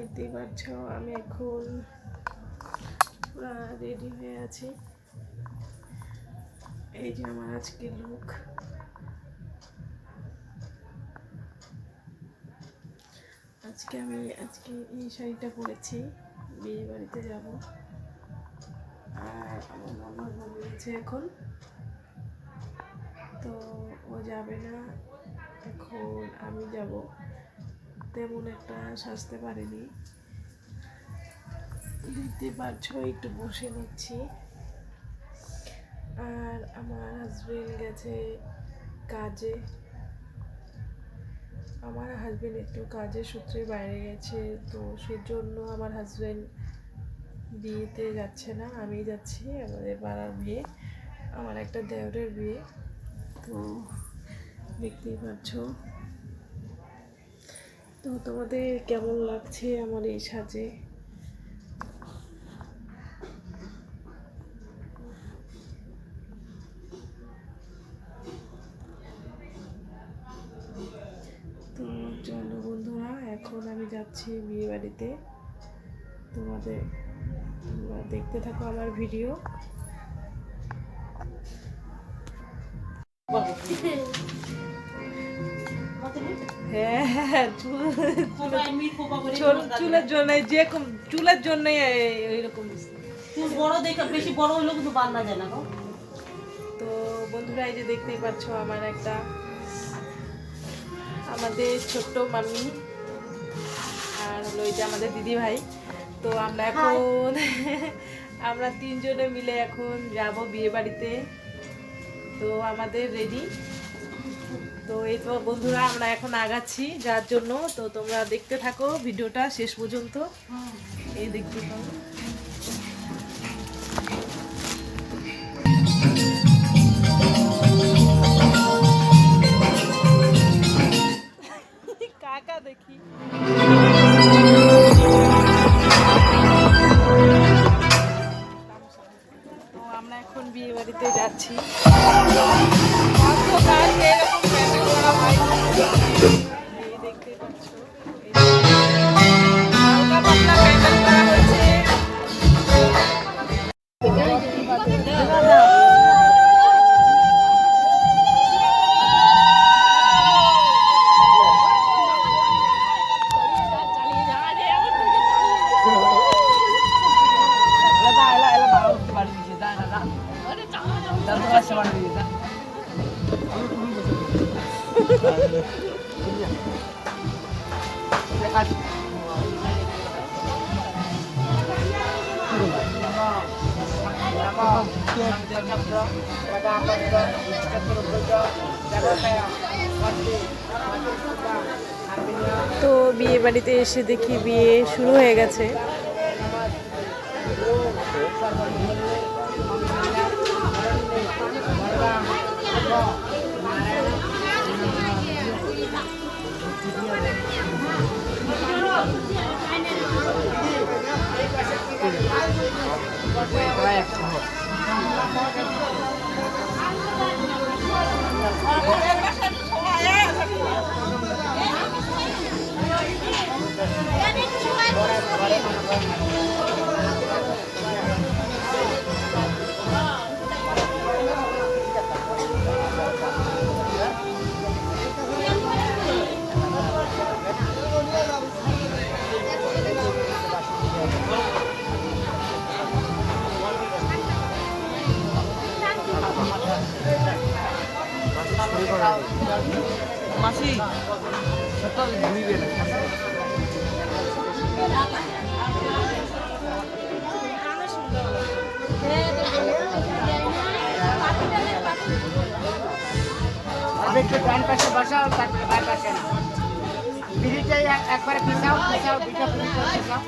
দেখতেই পাচ্ছ আমি এখন পুরো রেডি হয়ে আছি। এই যে আমার আজকে লুক। আজকে এই শাড়িটা পরেছি, বিয়ে বাড়িতে যাব। আর আমার মামা বলেছে এখন, তো ও যাবে না, এখন আমি যাব। তেমন একটা সাজতে পারিনি, দেখতে পাচ্ছ একটু বসে নিচ্ছি। আর আমার হাজবেন্ড গেছে কাজে। আমার হাজবেন্ড একটু কাজের সূত্রে বাইরে গেছে, তো সেজন্য আমার হাজবেন্ড বিয়েতে যাচ্ছে না, আমি যাচ্ছি। আমাদের পাড়ার বিয়ে, আমার একটা দেওরের বিয়ে। তো দেখতেই পাচ্ছ। তো তোমাদের কেমন লাগছে আমার এই সাজে? তো চলো বন্ধুরা, এখন আমি যাচ্ছি বিয়ে বাড়িতে। তোমরা দেখতে থাকো আমার ভিডিও। হ্যাঁ, চুলের জন্য, যে চুলের জন্য এইরকম বড় দেখে, বেশি বড় হইলেও কিন্তু বান্না যায় না। তো বন্ধুরা, এই যে দেখতেই পাচ্ছ আমাদের ছোট্ট মামি, আর হলো এই যে আমাদের দিদি ভাই। তো আমরা এখন আমরা তিনজনে মিলে এখন যাব বিয়ে বাড়িতে। তো আমাদের রেডি। তো এই তো বন্ধুরা, আমরা এখন আগাচ্ছি যার জন্য। তো তোমরা দেখতে থাকো ভিডিওটা শেষ পর্যন্ত। এই দেখতে পাবো কাকা দেখি। তো আমরা এখন বিয়ে বাড়িতে যাচ্ছি। দেখতে পাচ্ছ হালকা পাতলা প্যান্ডেল করা হয়েছে। তো বিয়ে বাড়িতে এসে দেখি বিয়ে শুরু হয়ে গেছে। মাসি একটু ডান পাশে বসাও, বাম পাশে না। বিড়িটা একবারে পিছাও, দুইটা পিছাও। সব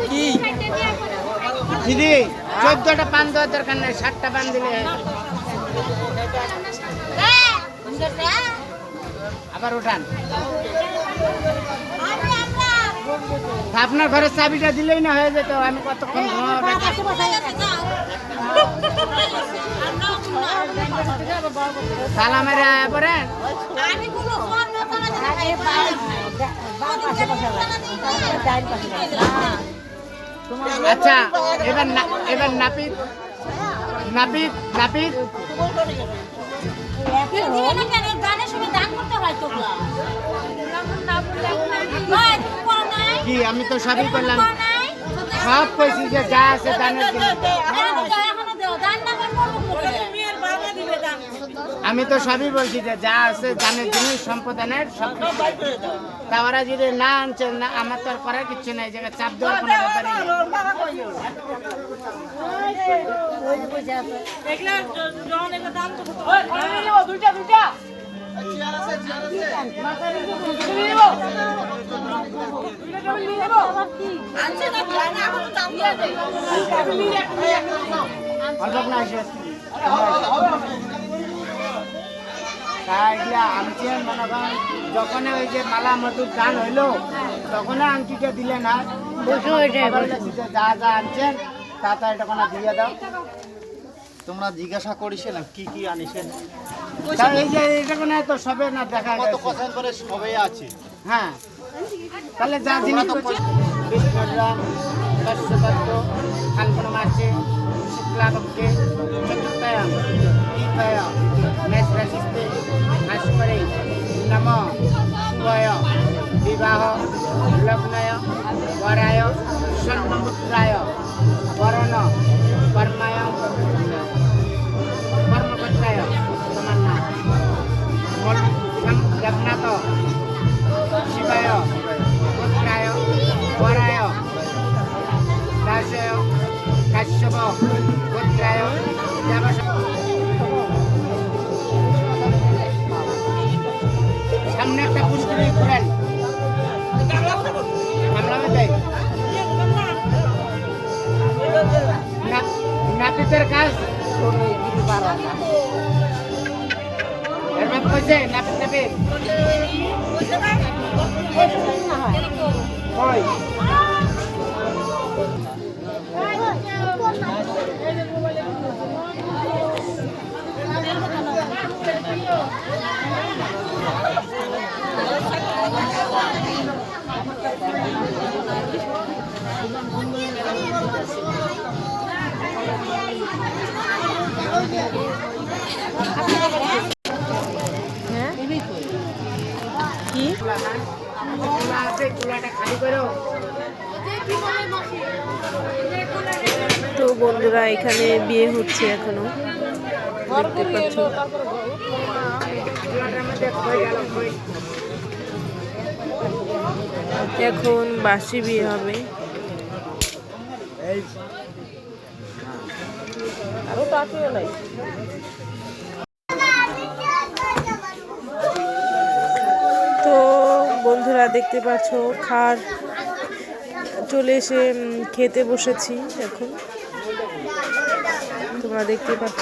কি দিদি 14টা পান দেওয়ার দরকার নাই, 7টা পান দিলে আবার উঠান। আপনার ঘরের চাবিটা দিলেই না হয়ে যেত, আমি কতক্ষণ ঘুমাবো। তালা মেরে আয়া পরে আচ্ছা, এবার নাপিত নাপিত নাপিত কি আমি তো সবই করলাম, সব কইছি যে যা আছে দানের জিনিস। আমি তো সবই বলছি যে যা আছে দানের জিনিস সম্পদানের সব তা ওরা যদি না আনছে না, আমার তো আর করার কিছু নাই, জায়গায় চাপ দেওয়ার কোনো ব্যাপারই নেই। যখন ওই যে মালা মধুর গান হইলো তখন আংটিটা দিলে না, যা যা আনছেন তা তা এটা কোনো দিয়ে দাও। তোমরা জিজ্ঞাসা করেছিলাম কি কি আনিছেন, এই যে এটা কোনো তো সবে না দেখা কত গেছে। কথা করে সবাই আছে। হ্যাঁ, তাহলে যা জিনিস বিষ্ণুরাম কশ্যপত্র ফাল্গুন মাসে শুক্লাপক্ষে চতুর্থয়াম দ্বিতীয়াম মেষ রাশিতে ভাস্করে নম শুভয় বিবাহ লগ্নয় বরায় স্বর্ণমুদ্রায় বরণ কর্মায় কর্মকর্তায় তোমার নাম জগন্নাথ শিবায় পুত্রায় বরায় দাসয় কাশ্যপ পুত্রায় সামনে একটা পুষ্করি ঘুরেন নাপিতের কাজ নাপিত নাপিত তো বন্ধুরা এখানে বিয়ে হচ্ছে এখনো, দেখতে পাচ্ছ। এখন বাসি বিয়ে হবে। আরো টাকিও নাই। তো বন্ধুরা দেখতে পাচ্ছ খার চলে এসে খেতে বসেছি এখন, তোমরা দেখতে পাচ্ছ।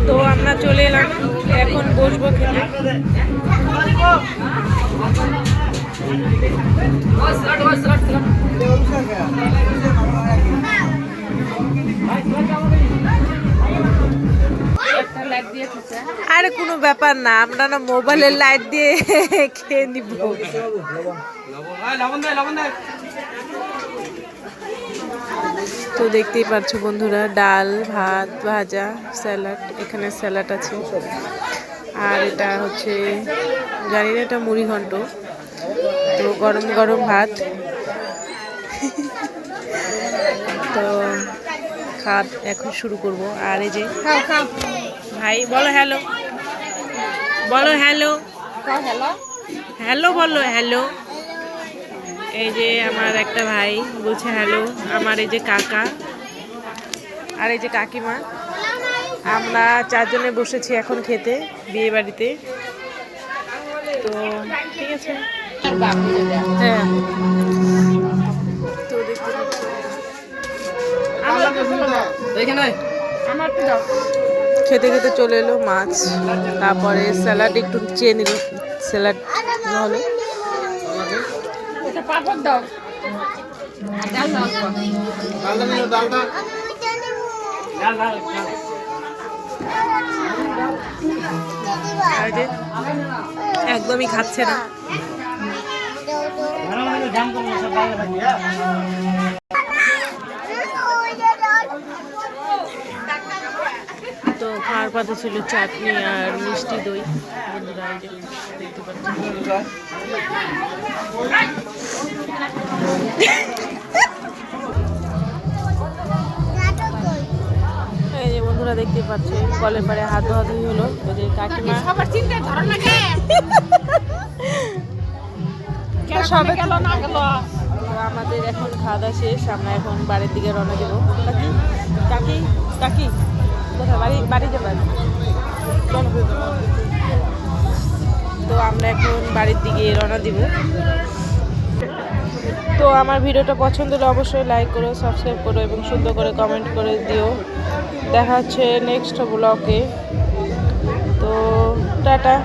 তো আমরা চলে এলাম, এখন বসবো খেতে। আরে কোনো ব্যাপার না, আমরা না মোবাইলের লাইট দিয়ে খেয়ে নিব। তো দেখতেই পাচ্ছ বন্ধুরা, ডাল ভাত ভাজা স্যালাড, এখানে স্যালাড আছে, আর এটা হচ্ছে জানি না এটা মুড়ি ঘন্ট। তো গরম গরম ভাত, তো খাওয়া এখন শুরু করব। আর এই যে ভাই বলো হ্যালো, বলো হ্যালো, হ্যালো বলো হ্যালো। এই যে আমার একটা ভাই বলছে হ্যালো, আমার এই যে কাকা আর এই যে কাকিমা, আমরা 4 জনে বসেছি এখন খেতে বিয়ে বাড়িতে। তো ঠিক আছে, হ্যাঁ। তো দেখতে পাচ্ছি খেতে খেতে চলে এলো মাছ, তারপরে স্যালাড একটু চেয়ে নিল, স্যালাড হলো। আর যে একদমই খাচ্ছে না। তো খাওয়ার পাতে ছিল চাটনি আর মিষ্টি দই। বন্ধুরা এই যে দেখতে পাচ্ছেন, এই যে বন্ধুরা দেখতে পাচ্ছে কলের পাড়ে হাত ধোয়াধুয়ি হলো। ওই যে কাকিমা আমাদের এখন খাওয়া দাওয়া শেষ, আমরা এখন বাড়ির দিকে রওনা দেবো। কাকি কাকি কাকি কোথায় বাড়ি যাবেন? তো আমরা এখন বাড়ির দিকে রওনা দিব। তো আমার ভিডিওটা পছন্দ হলে অবশ্যই লাইক করো, সাবস্ক্রাইব করো এবং সুন্দর করে কমেন্ট করে দিও। দেখা হচ্ছে নেক্সট ব্লগে। তো টাটা।